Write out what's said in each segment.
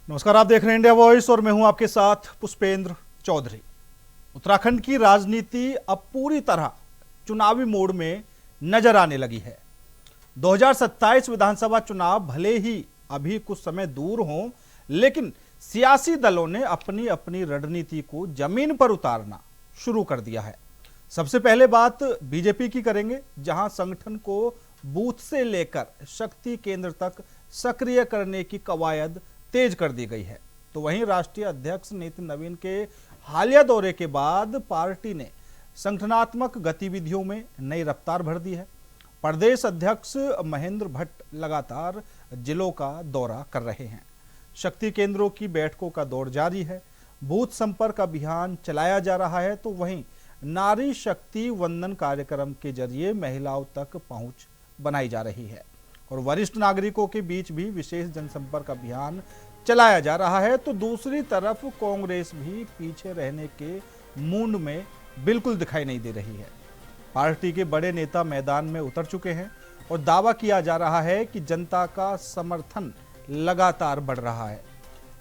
नमस्कार, आप देख रहे हैं इंडिया वॉइस और मैं हूं आपके साथ पुष्पेंद्र चौधरी। उत्तराखंड की राजनीति अब पूरी तरह चुनावी मोड में नजर आने लगी है। 2027 विधानसभा चुनाव भले ही अभी कुछ समय दूर हों, लेकिन सियासी दलों ने अपनी अपनी रणनीति को जमीन पर उतारना शुरू कर दिया है। सबसे पहले बात बीजेपी की करेंगे, जहां संगठन को बूथ से लेकर शक्ति केंद्र तक सक्रिय करने की कवायद तेज कर दी गई है। तो वहीं राष्ट्रीय अध्यक्ष नितिन नवीन के हालिया दौरे के बाद पार्टी ने संगठनात्मक गतिविधियों में नई रफ्तार भर दी है। प्रदेश अध्यक्ष महेंद्र भट्ट लगातार जिलों का दौरा कर रहे हैं। शक्ति केंद्रों की बैठकों का दौर जारी है। बूथ संपर्क अभियान चलाया जा रहा है। तो वहीं नारी शक्ति वंदन कार्यक्रम के जरिए महिलाओं तक पहुंच बनाई जा रही है और वरिष्ठ नागरिकों के बीच भी विशेष जनसंपर्क अभियान चलाया जा रहा है। तो दूसरी तरफ कांग्रेस भी पीछे रहने के मूड में बिल्कुल दिखाई नहीं दे रही है। पार्टी के बड़े नेता मैदान में उतर चुके हैं और दावा किया जा रहा है कि जनता का समर्थन लगातार बढ़ रहा है।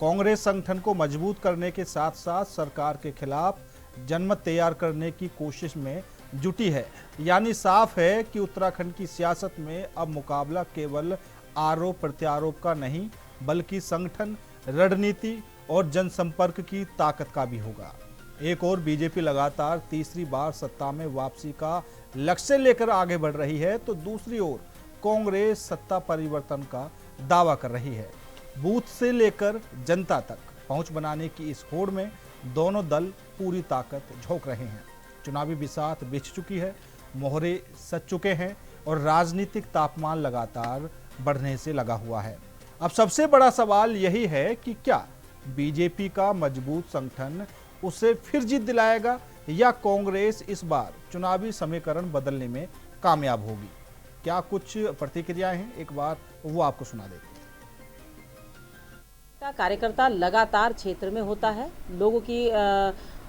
कांग्रेस संगठन को मजबूत करने के साथ साथ सरकार के खिलाफ जनमत तैयार करने की कोशिश में जुटी है। यानी साफ है कि उत्तराखंड की सियासत में अब मुकाबला केवल आरोप प्रत्यारोप का नहीं, बल्कि संगठन, रणनीति और जनसंपर्क की ताकत का भी होगा। एक और बीजेपी लगातार तीसरी बार सत्ता में वापसी का लक्ष्य लेकर आगे बढ़ रही है, तो दूसरी ओर कांग्रेस सत्ता परिवर्तन का दावा कर रही है। बूथ से लेकर जनता तक पहुंच बनाने की इस होड़ में दोनों दल पूरी ताकत झोंक रहे हैं। चुनावी बिसात बिछ चुकी है, मोहरे सज चुके हैं और राजनीतिक तापमान लगातार बढ़ने से लगा हुआ है। अब सबसे बड़ा सवाल यही है कि क्या बीजेपी का मजबूत संगठन उसे फिर जीत दिलाएगा या कांग्रेस इस बार चुनावी समीकरण बदलने में कामयाब होगी। क्या कुछ प्रतिक्रियाएं हैं, एक बार वो आपको सुना देते हैं। कार्यकर्ता लगातार क्षेत्र में होता है, लोगों की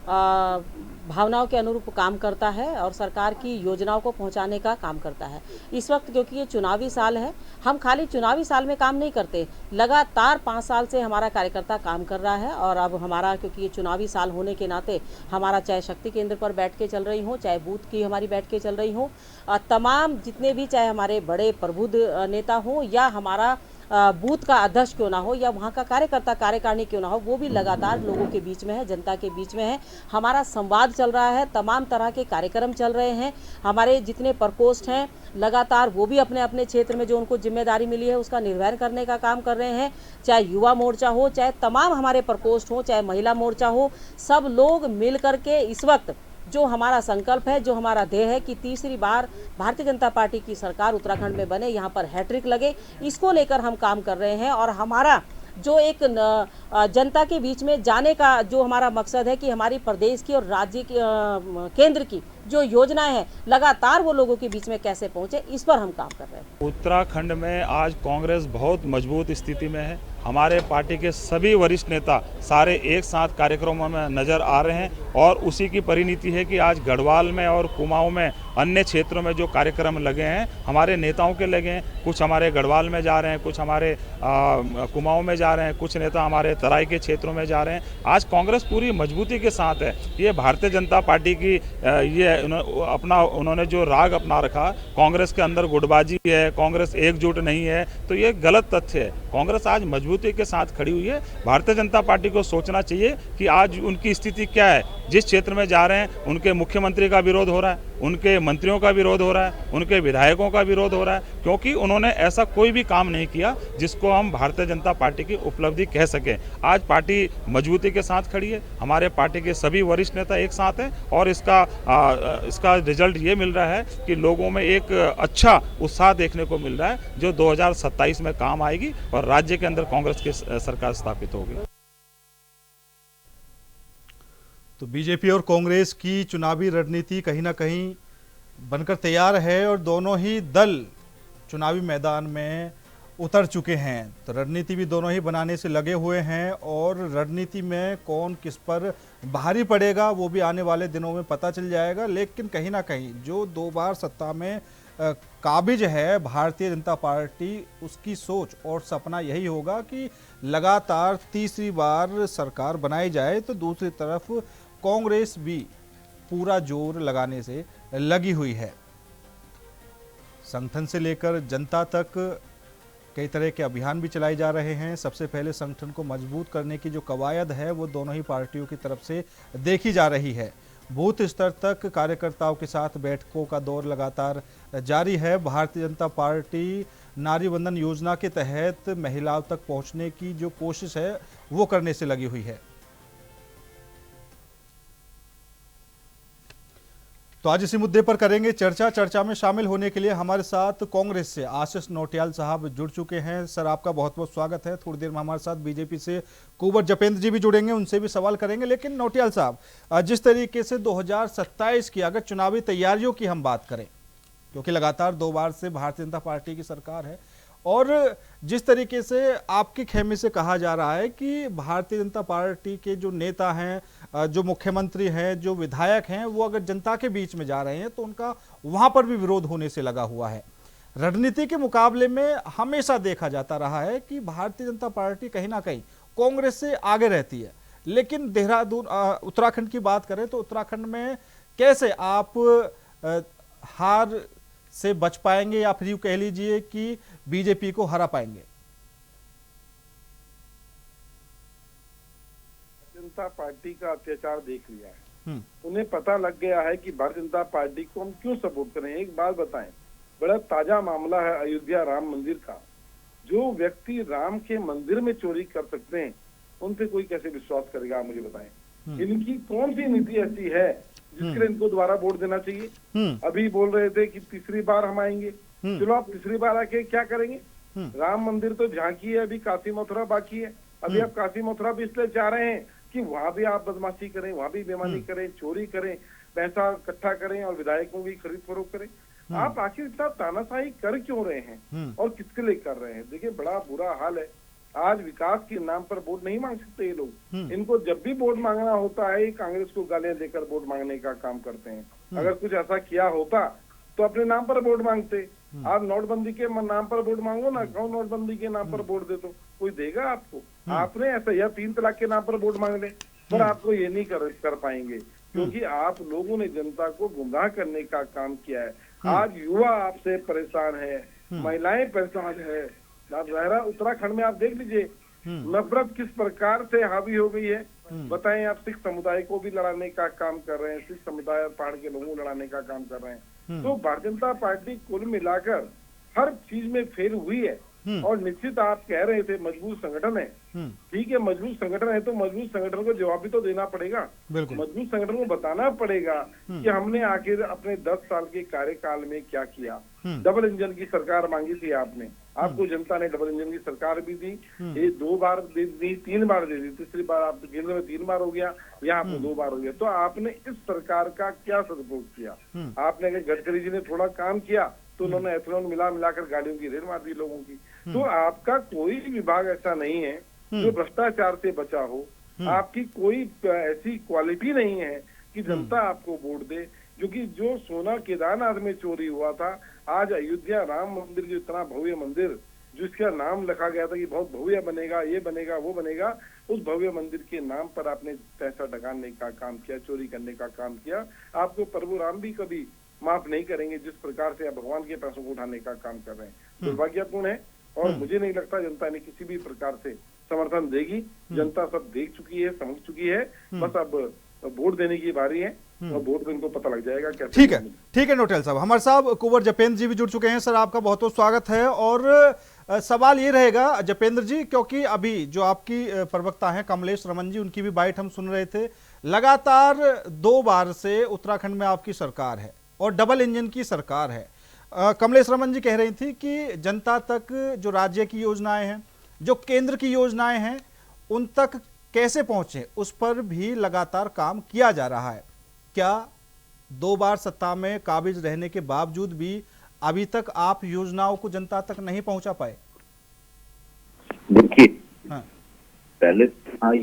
भावनाओं के अनुरूप काम करता है और सरकार की योजनाओं को पहुंचाने का काम करता है। इस वक्त क्योंकि ये चुनावी साल है, हम खाली चुनावी साल में काम नहीं करते, लगातार 5 साल से हमारा कार्यकर्ता काम कर रहा है। और अब हमारा क्योंकि ये चुनावी साल होने के नाते हमारा चाहे शक्ति केंद्र पर बैठ के चल रही हो, चाहे बूथ की हमारी बैठ के चल रही हो, तमाम जितने भी चाहे हमारे बड़े प्रबुद्ध नेता हो या हमारा बूथ का अध्यक्ष क्यों ना हो या वहाँ का कार्यकर्ता कार्यकारिणी क्यों ना हो, वो भी लगातार लोगों के बीच में है, जनता के बीच में है। हमारा संवाद चल रहा है, तमाम तरह के कार्यक्रम चल रहे हैं। हमारे जितने प्रकोष्ठ हैं लगातार वो भी अपने अपने क्षेत्र में जो उनको जिम्मेदारी मिली है उसका निर्वहन करने का काम कर रहे हैं। चाहे युवा मोर्चा हो, चाहे तमाम हमारे प्रकोष्ठ हो, चाहे महिला मोर्चा हो, सब लोग मिल करके इस वक्त जो हमारा संकल्प है, जो हमारा ध्येय है कि तीसरी बार भारतीय जनता पार्टी की सरकार उत्तराखंड में बने, यहाँ पर हैट्रिक लगे, इसको लेकर हम काम कर रहे हैं। और हमारा जो एक जनता के बीच में जाने का जो हमारा मकसद है कि हमारी प्रदेश की और राज्य की केंद्र की जो योजनाएं हैं लगातार वो लोगों के बीच में कैसे पहुंचे, इस पर हम काम कर रहे हैं। उत्तराखंड में आज कांग्रेस बहुत मजबूत स्थिति में है। हमारे पार्टी के सभी वरिष्ठ नेता सारे एक साथ कार्यक्रमों में नजर आ रहे हैं और उसी की परिणति है कि आज गढ़वाल में और कुमाऊं में, अन्य क्षेत्रों में जो कार्यक्रम लगे हैं हमारे नेताओं के लगे हैं। कुछ हमारे गढ़वाल में जा रहे हैं, कुछ हमारे कुमाऊं में जा रहे हैं, कुछ नेता हमारे तराई के क्षेत्रों में जा रहे हैं। आज कांग्रेस पूरी मजबूती के साथ है। ये भारतीय जनता पार्टी की ये उन्होंने जो राग अपना रखा, कांग्रेस के अंदर गुटबाजी है, कांग्रेस एकजुट नहीं है, तो ये गलत तथ्य है। कांग्रेस आज मजबूती के साथ खड़ी हुई है। भारतीय जनता पार्टी को सोचना चाहिए कि आज उनकी स्थिति क्या है। जिस क्षेत्र में जा रहे हैं उनके मुख्यमंत्री का विरोध हो रहा है, उनके मंत्रियों का विरोध हो रहा है, उनके विधायकों का विरोध हो रहा है, क्योंकि उन्होंने ऐसा कोई भी काम नहीं किया जिसको हम भारतीय जनता पार्टी की उपलब्धि कह सकें। आज पार्टी मजबूती के साथ खड़ी है, हमारे पार्टी के सभी वरिष्ठ नेता एक साथ हैं और इसका रिजल्ट ये मिल रहा है कि लोगों में एक अच्छा उत्साह देखने को मिल रहा है, जो 2027 में काम आएगी और राज्य के अंदर कांग्रेस की सरकार स्थापित होगी। तो बीजेपी और कांग्रेस की चुनावी रणनीति कहीं ना कहीं बनकर तैयार है और दोनों ही दल चुनावी मैदान में उतर चुके हैं। तो रणनीति भी दोनों ही बनाने से लगे हुए हैं और रणनीति में कौन किस पर भारी पड़ेगा वो भी आने वाले दिनों में पता चल जाएगा। लेकिन कहीं ना कहीं जो 2 बार सत्ता में काबिज है भारतीय जनता पार्टी, उसकी सोच और सपना यही होगा कि लगातार तीसरी बार सरकार बनाई जाए, तो दूसरी तरफ कांग्रेस भी पूरा जोर लगाने से लगी हुई है। संगठन से लेकर जनता तक कई तरह के अभियान भी चलाए जा रहे हैं। सबसे पहले संगठन को मजबूत करने की जो कवायद है वो दोनों ही पार्टियों की तरफ से देखी जा रही है। बूथ स्तर तक कार्यकर्ताओं के साथ बैठकों का दौर लगातार जारी है। भारतीय जनता पार्टी नारी बंधन योजना के तहत महिलाओं तक पहुंचने की जो कोशिश है वो करने से लगी हुई है। तो आज इसी मुद्दे पर करेंगे चर्चा। चर्चा में शामिल होने के लिए हमारे साथ कांग्रेस से आशीष नौटियाल साहब जुड़ चुके हैं। सर, आपका बहुत बहुत स्वागत है। थोड़ी देर में हमारे साथ बीजेपी से कुंवर जपेंद्र जी भी जुड़ेंगे, उनसे भी सवाल करेंगे। लेकिन नौटियाल साहब, जिस तरीके से 2027 की अगर चुनावी तैयारियों की हम बात करें, क्योंकि लगातार 2 बार से भारतीय जनता पार्टी की सरकार है, और जिस तरीके से आपके खेमे से कहा जा रहा है कि भारतीय जनता पार्टी के जो नेता हैं, जो मुख्यमंत्री हैं, जो विधायक हैं, वो अगर जनता के बीच में जा रहे हैं तो उनका वहां पर भी विरोध होने से लगा हुआ है। रणनीति के मुकाबले में हमेशा देखा जाता रहा है कि भारतीय जनता पार्टी कहीं ना कहीं कांग्रेस से आगे रहती है। लेकिन देहरादून, उत्तराखंड की बात करें तो उत्तराखंड में कैसे आप हार से बच पाएंगे, या फिर यूं कह लीजिए कि बीजेपी को हरा पाएंगे? जनता पार्टी का अत्याचार देख लिया है, उन्हें पता लग गया है कि भारतीय जनता पार्टी को हम क्यों सपोर्ट करें। एक बात बताएं, बड़ा ताजा मामला है अयोध्या राम मंदिर का। जो व्यक्ति राम के मंदिर में चोरी कर सकते हैं, उन पे कोई कैसे विश्वास करेगा, आप मुझे बताएं। इनकी कौन सी नीति ऐसी है जिसके लिए इनको दोबारा वोट देना चाहिए? अभी बोल रहे थे कि तीसरी बार हम आएंगे। चलो, आप तीसरी बार आके क्या करेंगे? राम मंदिर तो झांकी है, अभी काशी मथुरा बाकी है। अभी आप काशी मथुरा भी इसलिए चाह रहे हैं कि वहां भी आप बदमाशी करें, वहां भी बेईमानी करें, चोरी करें, पैसा इकट्ठा करें और विधायकों की खरीद फरोख्त करें। आप आखिर इतना तानाशाही कर क्यों रहे हैं और किसके लिए कर रहे हैं? देखिए, बड़ा बुरा हाल है। आज विकास के नाम पर वोट नहीं मांग सकते ये लोग। इनको जब भी वोट मांगना होता है, कांग्रेस को गालियां देकर वोट मांगने का काम करते हैं। अगर कुछ ऐसा किया होता तो अपने नाम पर वोट मांगते। आप नोटबंदी के नाम पर वोट मांगो ना, कौन नोटबंदी के नाम पर वोट दे, तो कोई देगा आपको? आपने ऐसा, या 3 तलाक के नाम पर वोट मांग ले, पर आपको ये नहीं कर पाएंगे, क्योंकि आप लोगों ने जनता को गुमराह करने का काम किया है। आज युवा आपसे परेशान है, महिलाएं परेशान है। आप जहरा उत्तराखंड में आप देख लीजिए, नफरत किस प्रकार से हावी हो गई है। बताएं, आप सिख समुदाय को भी लड़ाने का काम कर रहे हैं, सिख समुदाय और पहाड़ के लोगों को लड़ाने का काम कर रहे हैं। तो भारतीय जनता पार्टी कुल मिलाकर हर चीज में फेल हुई है। और निश्चित आप कह रहे थे मजबूत संगठन है, ठीक है, मजबूत संगठन है तो मजबूत संगठन को जवाब भी तो देना पड़ेगा। मजबूत संगठन को बताना पड़ेगा कि हमने आखिर अपने 10 साल के कार्यकाल में क्या किया। डबल इंजन की सरकार मांगी थी आपने, आपको जनता ने डबल इंजन की सरकार भी दी। ये 2 बार दे दी, 3 बार दे दी, तीसरी बार आप केंद्र में 3 बार हो गया, यहाँ आपको 2 बार हो गया। तो आपने इस सरकार का क्या सदुपयोग किया? आपने अगर गडकरी जी ने थोड़ा काम किया तो उन्होंने एथेनॉल मिलाकर गाड़ियों की रेल मार दी लोगों की। तो आपका कोई विभाग ऐसा नहीं है जो भ्रष्टाचार से बचा हो। आपकी कोई ऐसी क्वालिटी नहीं है कि जनता आपको वोट दे। क्योंकि जो सोना केदारनाथ में चोरी हुआ था, आज अयोध्या राम मंदिर, जो इतना भव्य मंदिर, जिसका नाम लिखा गया था कि बहुत भव्य बनेगा, ये बनेगा, वो बनेगा, उस भव्य मंदिर के नाम पर आपने पैसा डकाने का काम किया, चोरी करने का काम किया। आपको प्रभु राम भी कभी माफ नहीं करेंगे जिस प्रकार से आप भगवान के पैसों को उठाने का काम कर रहे हैं। दुर्भाग्यपूर्ण है, और मुझे नहीं लगता जनता ने किसी भी प्रकार से समर्थन देगी। जनता सब देख चुकी है, समझ चुकी है, बस अब वोट देने की बारी है और वोट में इनको पता लग जाएगा कैसे। ठीक है नौटियाल साहब। हमारे साहब कुंवर जपेंद्र जी भी जुड़ चुके हैं। सर, आपका बहुत बहुत स्वागत है। और सवाल ये रहेगा जपेंद्र जी, क्योंकि अभी जो आपकी प्रवक्ता हैं कमलेश रमन जी, उनकी भी बाइट हम सुन रहे थे। लगातार 2 बार से उत्तराखंड में आपकी सरकार है और डबल इंजन की सरकार है। कमलेश रमन जी कह रही थी कि जनता तक जो राज्य की योजनाएं हैं, जो केंद्र की योजनाएं हैं, उन तक कैसे पहुंचे, उस पर भी लगातार काम किया जा रहा है। क्या 2 बार सत्ता में काबिज रहने के बावजूद भी अभी तक आप योजनाओं को जनता तक नहीं पहुंचा पाए? देखिए, पहले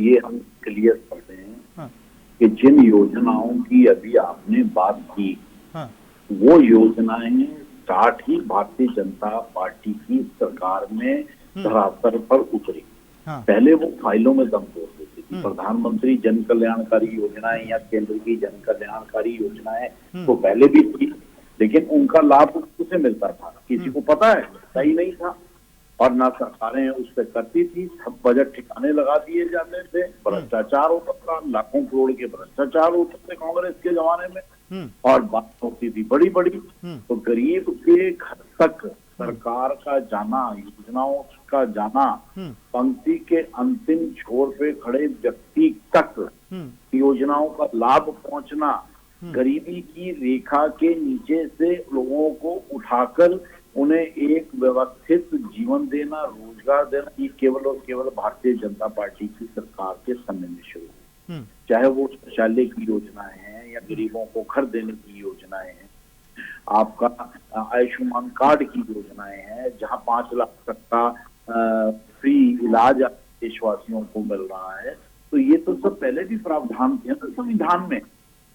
ये हम क्लियर करते हैं कि जिन योजनाओं की अभी आपने बात की, वो योजनाएं स्टार्ट ही भारतीय जनता पार्टी की सरकार में धरातल पर उतरी। हाँ। पहले वो फाइलों में दम तोड़ देती थी। प्रधानमंत्री जन कल्याणकारी योजनाएं या केंद्र की जन कल्याणकारी योजनाएं तो पहले भी थी, लेकिन उनका लाभ उसे मिलता था, किसी को पता है सही नहीं था, और ना सरकारें उस पर करती थी। सब बजट ठिकाने लगा दिए जाते थे, भ्रष्टाचार होता था, लाखों करोड़ के भ्रष्टाचार होते थे कांग्रेस के जमाने में, और बात होती थी बड़ी बड़ी। तो गरीब के घर तक सरकार का जाना, योजनाओं का जाना, पंक्ति के अंतिम छोर पे खड़े व्यक्ति तक योजनाओं का लाभ पहुंचना, गरीबी की रेखा के नीचे से लोगों को उठाकर उन्हें एक व्यवस्थित जीवन देना, रोजगार देना, ये केवल और केवल भारतीय जनता पार्टी की सरकार के समय में शुरू हुई। चाहे वो शौचालय की योजनाएं हैं या गरीबों को घर देने की योजनाएं हैं, आपका आयुष्मान कार्ड की योजनाएं हैं, जहां 5 लाख तक का फ्री इलाज देशवासियों को मिल रहा है। तो ये तो सब पहले भी प्रावधान थे ना संविधान में,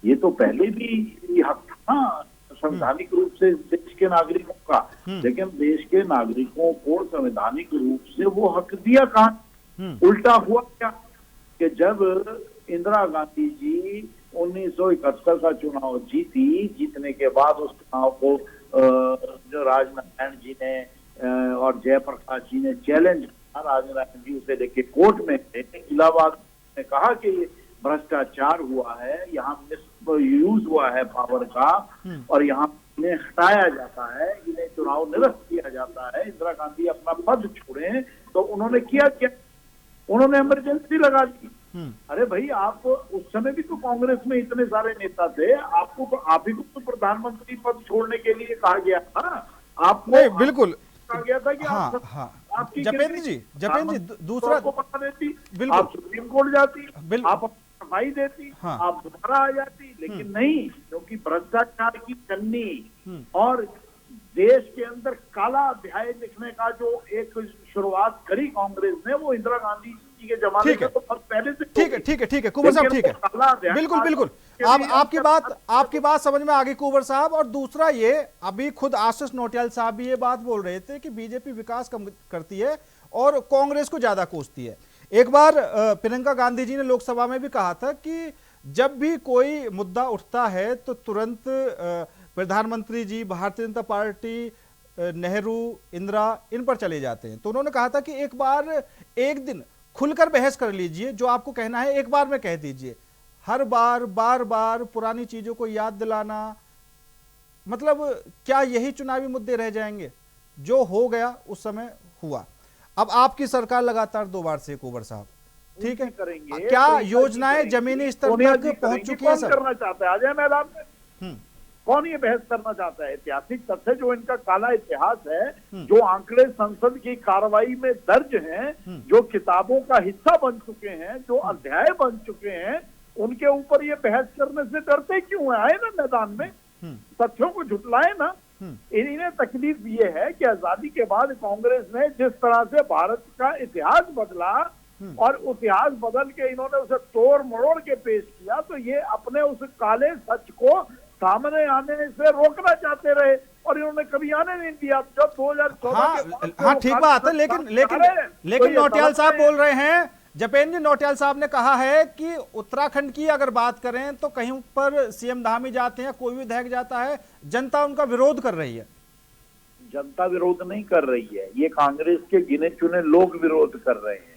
ये तो पहले भी हक था ना संवैधानिक रूप से देश के नागरिकों का। लेकिन देश के नागरिकों को संवैधानिक रूप से वो हक दिया कहाँ? उल्टा हुआ क्या कि जब इंदिरा गांधी जी 1971 का चुनाव जीतने के बाद उस चुनाव को जो राजनारायण जी ने और जयप्रकाश जी ने चैलेंज किया, राजनारायण जी उसे लेके कोर्ट में इलाहाबाद ने कहा कि भ्रष्टाचार हुआ है, यहाँ मिसयूज हुआ है पावर का, और यहाँ इन्हें हटाया जाता है, इन्हें चुनाव निरस्त किया जाता है, इंदिरा गांधी अपना पद छोड़े। तो उन्होंने किया क्या? उन्होंने इमरजेंसी लगा दी। अरे भाई, आप उस समय भी तो कांग्रेस में इतने सारे नेता थे, आपको तो आप ही को तो प्रधानमंत्री पद छोड़ने के लिए कहा गया था। आपको नहीं, बिल्कुल कहा गया था कि हाँ, आपकी जपेंद्र जी दूसरा को पता देती, बिल्कुल आप सुप्रीम कोर्ट जाती, आप सफाई देती, हाँ। आप दोबारा आ जाती, लेकिन नहीं, क्योंकि भ्रष्टाचार की चन्नी और देश के अंदर काला अध्याय लिखने का जो एक शुरुआत करी कांग्रेस ने, वो इंदिरा गांधी जी के जमाने में तो पहले से। ठीक है कुंवर साहब, ठीक है, बिल्कुल आपकी बात समझ में आ गई कुंवर साहब। और दूसरा ये, अभी खुद आशीष नोटियाल साहब भी ये बात बोल रहे थे कि बीजेपी विकास कम करती है और कांग्रेस को ज्यादा कोसती है। एक बार प्रियंका गांधी जी ने लोकसभा में भी कहा था कि जब भी कोई मुद्दा उठता है तो तुरंत प्रधानमंत्री जी, भारतीय जनता पार्टी, नेहरू, इंदिरा, इन पर चले जाते हैं। तो उन्होंने कहा था कि एक दिन खुलकर बहस कर लीजिए, जो आपको कहना है एक बार में कह दीजिए। हर बार बार पुरानी चीजों को याद दिलाना, मतलब क्या यही चुनावी मुद्दे रह जाएंगे? जो हो गया उस समय हुआ। अब आपकी सरकार लगातार 2 बार से कुंवर साहब, ठीक है, क्या योजनाएं जमीनी स्तर तक पहुंच चुकी है? सर करना चाहता है, आ जाए मैदान में। कौन ये बहस करना चाहता है? ऐतिहासिक तथ्य जो इनका काला इतिहास है, जो आंकड़े संसद की कार्रवाई में दर्ज हैं, जो किताबों का हिस्सा बन चुके हैं, जो अध्याय बन चुके हैं, उनके ऊपर ये बहस करने से डरते क्यों है? आए ना मैदान में, तथ्यों को झुटलाए ना। इन्हें तकलीफ ये है कि आजादी के बाद कांग्रेस ने जिस तरह से भारत का इतिहास बदला और इतिहास बदल के इन्होंने उसे तोड़ मरोड़ के पेश किया, तो ये अपने उस काले सच को सामने आने से रोकना चाहते रहे और इन्होंने कभी आने नहीं दिया। जब 2014 हाँ ठीक बात है, लेकिन नौटियाल साहब बोल रहे हैं, जपेंद्र नौटियाल साहब ने कहा है कि उत्तराखंड की अगर बात करें तो कहीं पर सीएम धामी जाते हैं, कोई भी विधायक जाता है, जनता उनका विरोध कर रही है। जनता विरोध नहीं कर रही है, ये कांग्रेस के गिने चुने लोग विरोध कर रहे हैं।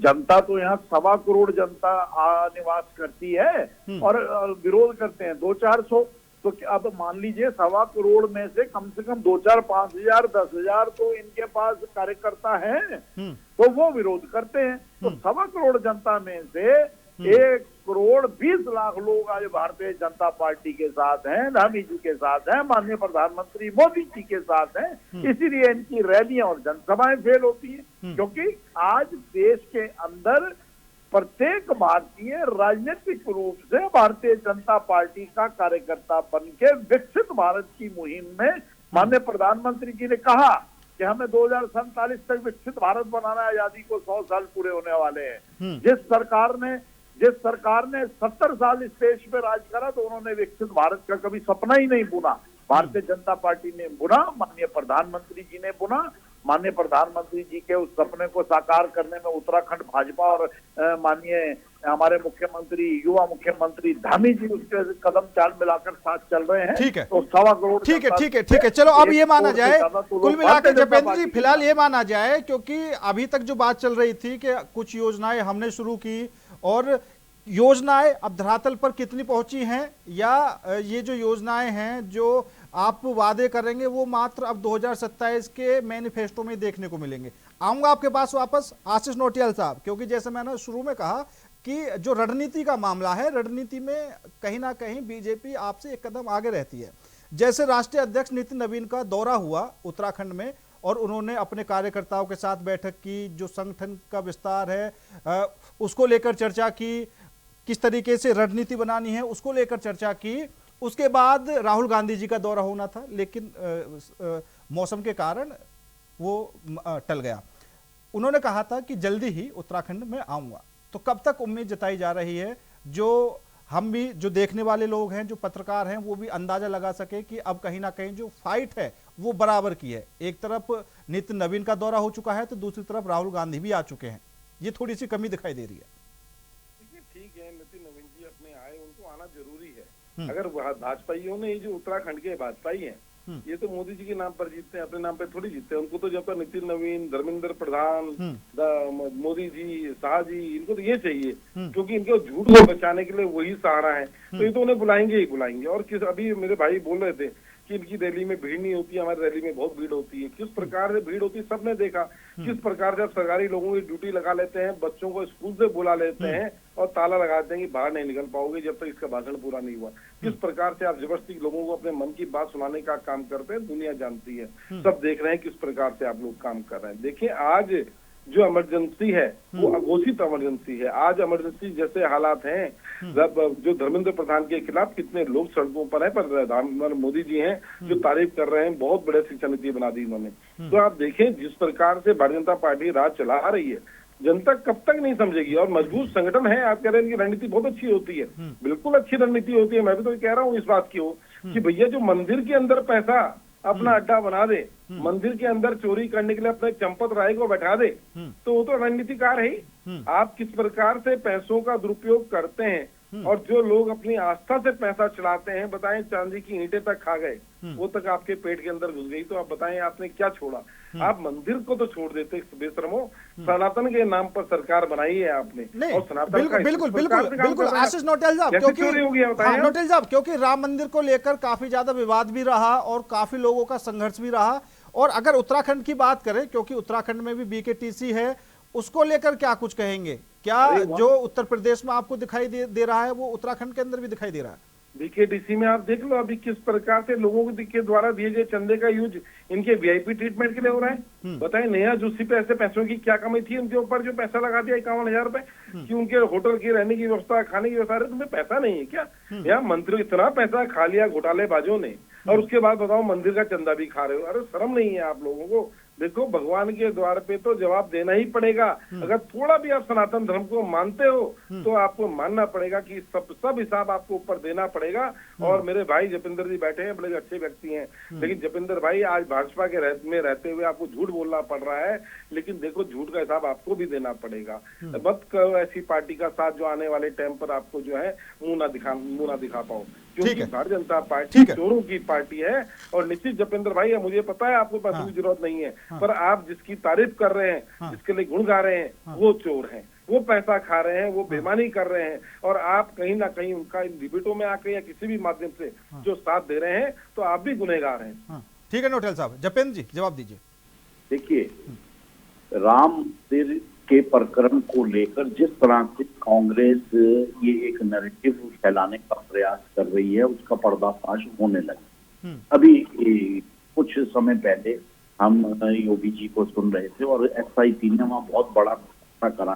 जनता तो यहाँ 1.25 करोड़ जनता निवास करती है और विरोध करते हैं 200-400। तो अब मान लीजिए 1.25 करोड़ में से कम 2,000, 5,000, 10,000 तो इनके पास कार्यकर्ता हैं, तो वो विरोध करते हैं। तो 1.25 करोड़ जनता में से 1 करोड़ 20 लाख लोग आज भारतीय जनता पार्टी के साथ हैं, धामी जी के साथ हैं, माननीय प्रधानमंत्री मोदी जी के साथ हैं। इसीलिए इनकी रैलियां और जनसभाएं फेल होती हैं, क्योंकि आज देश के अंदर प्रत्येक भारतीय राजनीतिक रूप से भारतीय जनता पार्टी का कार्यकर्ता बनके विकसित भारत की मुहिम में, माननीय प्रधानमंत्री जी ने कहा कि हमें 2047 तक विकसित भारत बनाना है, आजादी को 100 साल पूरे होने वाले हैं। जिस सरकार ने 70 साल इस देश पे राज करा, तो उन्होंने विकसित भारत का कभी सपना ही नहीं बुना। भारतीय जनता पार्टी ने बुना, माननीय प्रधानमंत्री जी ने बुना। माननीय प्रधानमंत्री जी के उस सपने को साकार करने में उत्तराखंड भाजपा और माननीय हमारे मुख्यमंत्री, युवा मुख्यमंत्री धामी जी उसके कदम चाल मिलाकर साथ चल रहे हैं। ठीक है, तो 1.25 करोड़, ठीक है, ठीक है, ठीक है। चलो अब ये माना जाए, कुल मिलाकर जपेंद्र जी फिलहाल ये माना जाए, क्योंकि अभी तक जो बात चल रही थी कि कुछ योजनाएं हमने शुरू की और योजनाएं अब धरातल पर कितनी पहुंची हैं, या ये जो योजनाएं हैं जो आप वादे करेंगे वो मात्र अब 2027 के मैनिफेस्टो में देखने को मिलेंगे। आऊंगा आपके पास वापस आशीष नोटियाल साहब, क्योंकि जैसे मैंने शुरू में कहा कि जो रणनीति का मामला है, रणनीति में कहीं ना कहीं बीजेपी आपसे एक कदम आगे रहती है। जैसे राष्ट्रीय अध्यक्ष नितिन नवीन का दौरा हुआ उत्तराखंड में और उन्होंने अपने कार्यकर्ताओं के साथ बैठक की, जो संगठन का विस्तार है उसको लेकर चर्चा की, किस तरीके से रणनीति बनानी है उसको लेकर चर्चा की। उसके बाद राहुल गांधी जी का दौरा होना था, लेकिन मौसम के कारण वो टल गया। उन्होंने कहा था कि जल्दी ही उत्तराखंड में आऊंगा। तो कब तक उम्मीद जताई जा रही है, जो हम भी, जो देखने वाले लोग हैं, जो पत्रकार हैं, वो भी अंदाजा लगा सके कि अब कहीं ना कहीं जो फाइट है वो बराबर की है। एक तरफ नितिन नवीन का दौरा हो चुका है तो दूसरी तरफ राहुल गांधी भी आ चुके हैं। ये थोड़ी सी कमी दिखाई दे रही है। ठीक है, नितिन नवीन जी अपने आए, उनको आना जरूरी है। अगर भाजपाइयों ने, ये जो उत्तराखंड के भाजपाई हैं, ये तो मोदी जी के नाम पर जीतते हैं, अपने नाम पे थोड़ी जीतते हैं। उनको तो जब तक नितिन नवीन, धर्मेंद्र प्रधान, मोदी जी, शाह जी, इनको तो ये चाहिए, क्योंकि इनको झूठ को बचाने के लिए वही सहारा है। तो ये तो उन्हें बुलाएंगे ही बुलाएंगे। और किस, अभी मेरे भाई बोल रहे थे कि इनकी रैली में भीड़ नहीं होती है, हमारी रैली में बहुत भीड़ होती है। किस प्रकार से भीड़ होती है सबने देखा, किस प्रकार से आप सरकारी लोगों की ड्यूटी लगा लेते हैं, बच्चों को स्कूल से बुला लेते हैं और ताला लगाते हैं कि बाहर नहीं निकल पाओगे जब तक इसका भाषण पूरा नहीं हुआ। किस प्रकार से आप जबरदस्ती लोगों को अपने मन की बात सुनाने का काम करते हैं, दुनिया जानती है, सब देख रहे हैं किस प्रकार से आप लोग काम कर रहे हैं। देखिए, आज जो इमरजेंसी है वो अघोषित इमरजेंसी है। आज इमरजेंसी जैसे हालात हैं, जो धर्मेंद्र प्रधान के खिलाफ कितने लोग सड़कों पर हैं, पर मोदी जी हैं जो तारीफ कर रहे हैं, बहुत बड़े शिक्षा नीति बना दी इन्होंने। तो आप देखें जिस प्रकार से भारतीय जनता पार्टी राज चला रही है, जनता कब तक नहीं समझेगी। और मजबूत संगठन है, आप कह रहे हैं कि रणनीति बहुत अच्छी होती है, बिल्कुल अच्छी रणनीति होती है। मैं भी तो कह रहा हूँ इस बात की हो कि भैया जो मंदिर के अंदर पैसा अपना अड्डा बना दे, मंदिर के अंदर चोरी करने के लिए अपने चंपत राय को बैठा दे, तो वो तो रणनीतिकार है ही। आप किस प्रकार से पैसों का दुरुपयोग करते हैं, और जो लोग अपनी आस्था से पैसा चढ़ाते हैं, बताएं चांदी की ईंटें तक खा गए, वो तक आपके पेट के अंदर घुस गई, तो आप बताएं आपने क्या छोड़ा। आप मंदिर को तो छोड़ देते बेशरमो, सनातन के नाम पर सरकार बनाई है आपने। और सनातन बिल्कुल बिल्कुल बिल्कुल बिल्कुल आशीष नोटियाल साहब, नोटियाल साहब, क्योंकि राम मंदिर को लेकर काफी ज्यादा विवाद भी रहा और काफी लोगों का संघर्ष भी रहा। और अगर उत्तराखंड की बात करें, क्योंकि उत्तराखंड में भी बीकेटीसी है, उसको लेकर क्या कुछ कहेंगे? क्या जो उत्तर प्रदेश में आपको दिखाई दे रहा है वो उत्तराखंड के अंदर भी दिखाई दे रहा है? बीकेटीसी में आप देख लो अभी किस प्रकार से लोगों के द्वारा दिए गए चंदे का यूज इनके वीआईपी ट्रीटमेंट के लिए हो रहा है। बताएं नेहा जोशी पे ऐसे पैसों की क्या कमी थी उनके ऊपर जो पैसा लगा दिया 51,000 रुपए कि उनके होटल की रहने की व्यवस्था, खाने की व्यवस्था, तुम्हें पैसा नहीं है क्या? यहाँ मंत्री इतना पैसा खा लिया घोटालेबाजों ने, और उसके बाद बताओ मंदिर का चंदा भी खा रहे हो। अरे शर्म नहीं है आप लोगों को? देखो, भगवान के द्वार पे तो जवाब देना ही पड़ेगा। अगर थोड़ा भी आप सनातन धर्म को मानते हो तो आपको मानना पड़ेगा कि सब हिसाब आपको ऊपर देना पड़ेगा। और मेरे भाई जपेंद्र जी बैठे हैं, बड़े अच्छे व्यक्ति हैं, लेकिन जपेंद्र भाई आज भाजपा के में रहते हुए आपको झूठ बोलना पड़ रहा है, लेकिन देखो झूठ का हिसाब आपको भी देना पड़ेगा। मत करो ऐसी पार्टी का साथ जो आने वाले टाइम पर आपको जो है मुंह ना दिखा पाओ, क्योंकि भारतीय जनता पार्टी चोरों की पार्टी है। और निश्चित जपेंद्र भाई, मुझे पता है आपको पैसों की जरूरत नहीं है, पर आप जिसकी तारीफ कर रहे हैं, जिसके लिए गुण गा रहे हैं, वो चोर हैं, वो पैसा खा रहे हैं, वो बेईमानी कर रहे हैं, और आप कहीं ना कहीं उनका इन डिबेटों में आके या किसी भी माध्यम से जो साथ दे रहे हैं, तो आप भी गुनहगार हैं। ठीक है नोटियाल साहब। जपेंद्र जी जवाब दीजिए। देखिए, राम मंदिर के प्रकरण को लेकर जिस तरह से कांग्रेस ये एक नैरेटिव फैलाने का प्रयास कर रही है, उसका पर्दाफाश होने लगा। अभी कुछ समय पहले हम योगी जी को सुन रहे थे और एसआईटी ने वहां बहुत बड़ा फैसला करा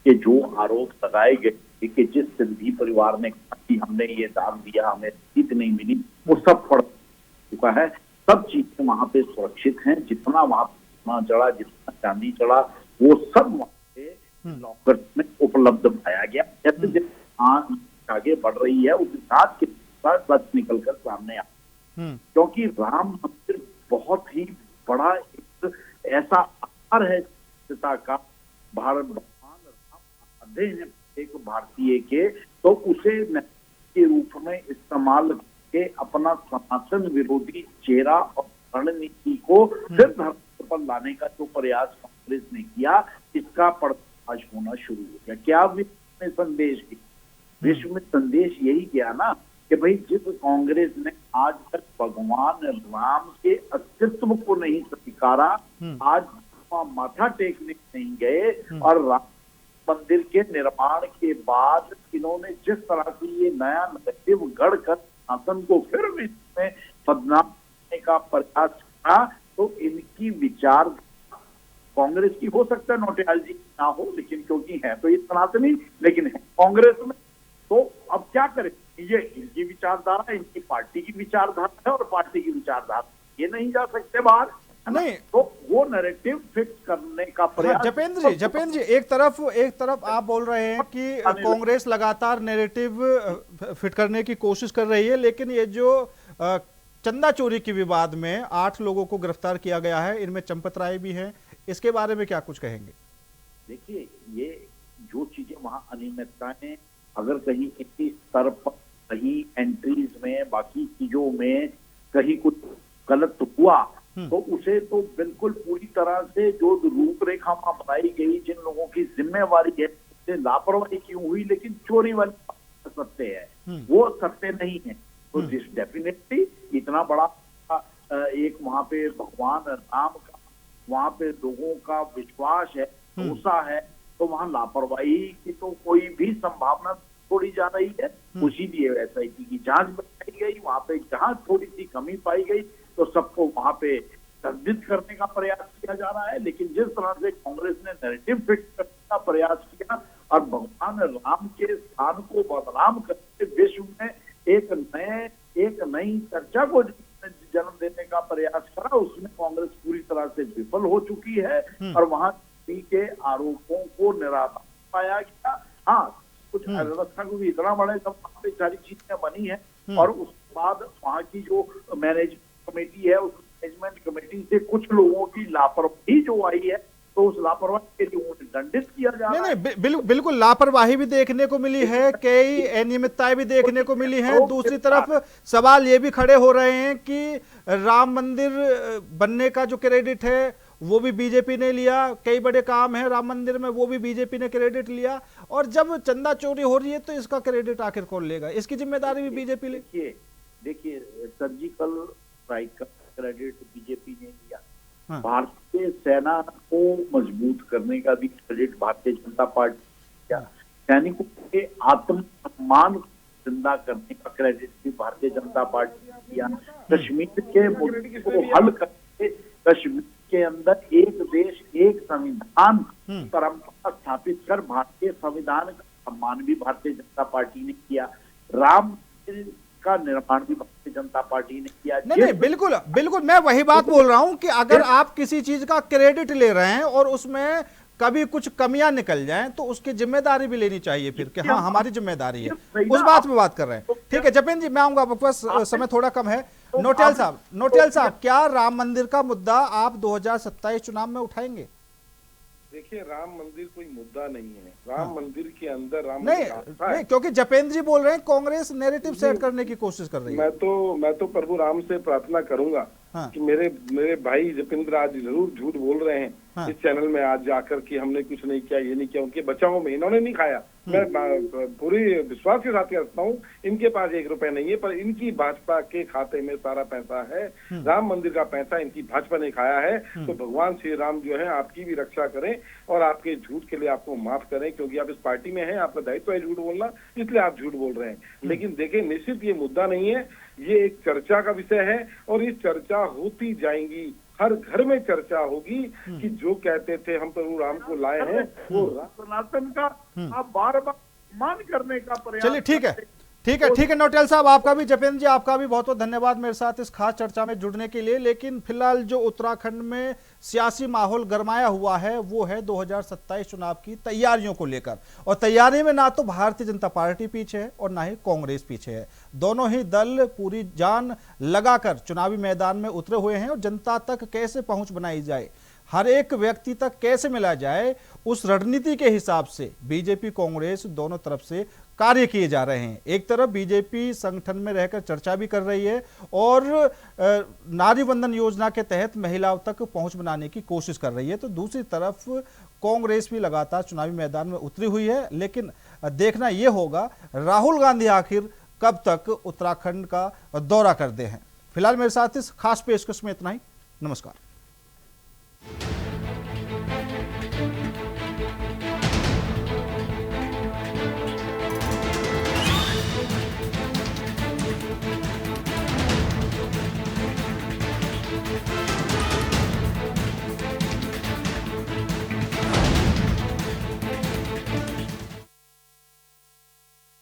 कि जो आरोप लगाए गए कि जिस सिंधी परिवार ने कहा कि हमने ये दान दिया, हमें सीट नहीं मिली, वो सब पड़ चुका है। सब चीजें वहां पे सुरक्षित हैं। जितना वहां चढ़ा, जितना चांदी चढ़ा, वो सब वहां पे लॉकर में उपलब्ध पाया गया। जैसे जैसे आगे बढ़ रही है उस साथ के साथ सच निकलकर सामने आ, क्योंकि राम मंदिर बहुत ही बड़ा एक ऐसा आधार है जनता का। भारत भगवान राम आधे हैं एक भारतीय के, तो उसे के रूप में इस्तेमाल करके अपना सनातन विरोधी चेहरा और रणनीति को फिर धरती पर लाने का जो प्रयास कांग्रेस ने किया, इसका पर्दाफाश होना शुरू हो गया। क्या विश्व में संदेश गया? विश्व में संदेश यही गया ना कि भाई जिस कांग्रेस ने आज तक भगवान राम के अस्तित्व को नहीं स्वीकारा, आज माथा टेकने नहीं गए, और राम मंदिर के निर्माण के बाद इन्होंने जिस तरह से ये नया नैरेटिव गढ़कर शासन को फिर विश्व में बदनाम करने का प्रयास करा, तो इनकी विचार कांग्रेस की हो सकता है नोटियालजी ना हो, लेकिन क्योंकि है तो ये सनातनी, लेकिन है कांग्रेस में, तो अब क्या करें? ये इनकी विचारधारा, इनकी पार्टी की विचारधारा है, और पार्टी की विचारधारा ये नहीं जा सकते बाहर, नहीं, तो वो नैरेटिव फिक्स करने का प्रयास। जपेंद्र जी एक तरफ आप बोल रहे हैं कि कांग्रेस लगातार नैरेटिव फिट करने की कोशिश कर रही है, लेकिन ये जो चंदा चोरी के विवाद में 8 लोगों को गिरफ्तार किया गया है, इनमें चंपत राय भी हैं, इसके बारे में क्या कुछ कहेंगे? देखिए, ये जो चीजें वहां अनियमितताएं अगर कहीं किसी स्तर पर, कहीं एंट्रीज में, बाकी चीजों में कहीं कुछ गलत हुआ, तो उसे तो बिल्कुल पूरी तरह से जो रूपरेखा वहां बनाई गई, जिन लोगों की जिम्मेवारी है, उससे लापरवाही क्यों हुई, लेकिन चोरी वाली सत्य है, वो सत्य नहीं है। तो डेफिनेटली इतना बड़ा एक वहां पे भगवान राम का, वहां पे लोगों का विश्वास है, भरोसा है, तो वहां लापरवाही की तो कोई भी संभावना छोड़ी जा रही है। इसीलिए एसआईटी की जांच बनाई गई, वहां पे जहां थोड़ी सी कमी पाई गई तो सबको वहां पे संदिग्ध करने का प्रयास किया जा रहा है। लेकिन जिस तरह से कांग्रेस ने नैरेटिव फिक्स करने का प्रयास किया और भगवान राम के स्थान को बदनाम करके विश्व में एक नई चर्चा को जन्म देने का प्रयास करा, उसमें कांग्रेस पूरी तरह से विफल हो चुकी है, और वहां के आरोपों को निराधार पाया गया। हाँ, कुछ अव्यवस्था को भी इतना बड़े सब सारी चीजें बनी है, और उसके बाद वहां की जो मैनेजमेंट कमेटी है, उस मैनेजमेंट कमेटी से कुछ लोगों की लापरवाही जो आई है, तो उस लापरवाही के लिए उन्हें दंडित किया जा रहा है। नहीं, बिल्कुल लापरवाही भी देखने को मिली है, कई अनियमितताएं भी देखने को मिली हैं। दूसरी तरफ सवाल ये भी खड़े हो रहे हैं कि राम मंदिर बनने का जो क्रेडिट है वो भी बीजेपी ने लिया, कई बड़े काम है राम मंदिर में, वो भी बीजेपी ने क्रेडिट लिया, और जब चंदा चोरी हो रही है तो इसका क्रेडिट आखिर कौन लेगा? इसकी जिम्मेदारी भी बीजेपी ले। देखिए, सर्जिकल स्ट्राइक का क्रेडिट बीजेपी ने लिया, भारतीय सेना को मजबूत करने का भी क्रेडिट भारतीय जनता पार्टी किया, सैनिकों के आत्मसम्मान को जिंदा करने का क्रेडिट भी भारतीय जनता पार्टी ने किया, कश्मीर के मुद्दे को हल करके कश्मीर के अंदर एक देश एक संविधान परंपरा स्थापित कर भारतीय संविधान का सम्मान भी भारतीय जनता पार्टी ने किया, राम मंदिर का निर्माण भी भारतीय जनता पार्टी ने किया। नहीं, बिल्कुल मैं वही बात बोल रहा हूं कि अगर आप किसी चीज का क्रेडिट ले रहे हैं और उसमें कभी कुछ कमियां निकल जाएं तो उसकी जिम्मेदारी भी लेनी चाहिए फिर कि हाँ हमारी जिम्मेदारी है, उस बात पे बात कर रहे हैं। ठीक है जपेंद्र जी, मैं आऊंगा, आपके पास समय थोड़ा कम है। नोटियाल साहब, क्या राम मंदिर का मुद्दा आप 2027 चुनाव में उठाएंगे? देखिए, राम मंदिर कोई मुद्दा नहीं है। राम मंदिर के अंदर राम नहीं, क्योंकि जपेंद्र जी बोल रहे हैं कांग्रेस नैरेटिव सेट करने की कोशिश कर रही है। मैं तो प्रभु राम से प्रार्थना करूंगा कि मेरे भाई जपेंद्र आज जरूर झूठ बोल रहे हैं इस चैनल में आज जाकर कि हमने कुछ नहीं किया, ये नहीं किया, उनके बचाव में इन्होंने नहीं खाया। मैं पूरी विश्वास के साथ कहता हूँ, इनके पास 1 रुपया नहीं है, पर इनकी भाजपा के खाते में सारा पैसा है। राम मंदिर का पैसा इनकी भाजपा ने खाया है। तो भगवान श्री राम जो है आपकी भी रक्षा करें और आपके झूठ के लिए आपको माफ करें, क्योंकि आप इस पार्टी में हैं, आपका दायित्व है झूठ बोलना, इसलिए आप झूठ बोल रहे हैं। लेकिन देखिए, निश्चित ये मुद्दा नहीं है, ये एक चर्चा का विषय है, और इस चर्चा होती जाएंगी, हर घर में चर्चा होगी कि जो कहते थे हम प्रभु राम को लाए हैं, वो सनातन का आप बार बार मान करने का प्रयास। चलिए ठीक है, ठीक है नौटियाल साहब, आपका भी, जपेंद्र जी आपका भी बहुत बहुत धन्यवाद मेरे साथ इस खास चर्चा में जुड़ने के लिए। लेकिन फिलहाल जो उत्तराखंड में सियासी माहौल गरमाया हुआ है वो है 2027 चुनाव की तैयारियों को लेकर, और तैयारी में ना तो भारतीय जनता पार्टी पीछे है और ना ही कांग्रेस पीछे है। दोनों ही दल पूरी जान लगाकर चुनावी मैदान में उतरे हुए हैं और जनता तक कैसे पहुंच बनाई जाए, हर एक व्यक्ति तक कैसे मिला जाए, उस रणनीति के हिसाब से बीजेपी कांग्रेस दोनों तरफ से कार्य किए जा रहे हैं। एक तरफ बीजेपी संगठन में रहकर चर्चा भी कर रही है और नारी वंदन योजना के तहत महिलाओं तक पहुंच बनाने की कोशिश कर रही है, तो दूसरी तरफ कांग्रेस भी लगातार चुनावी मैदान में उतरी हुई है। लेकिन देखना यह होगा राहुल गांधी आखिर कब तक उत्तराखंड का दौरा करते हैं। फिलहाल मेरे साथ इस खास पेशकश में इतना ही। नमस्कार।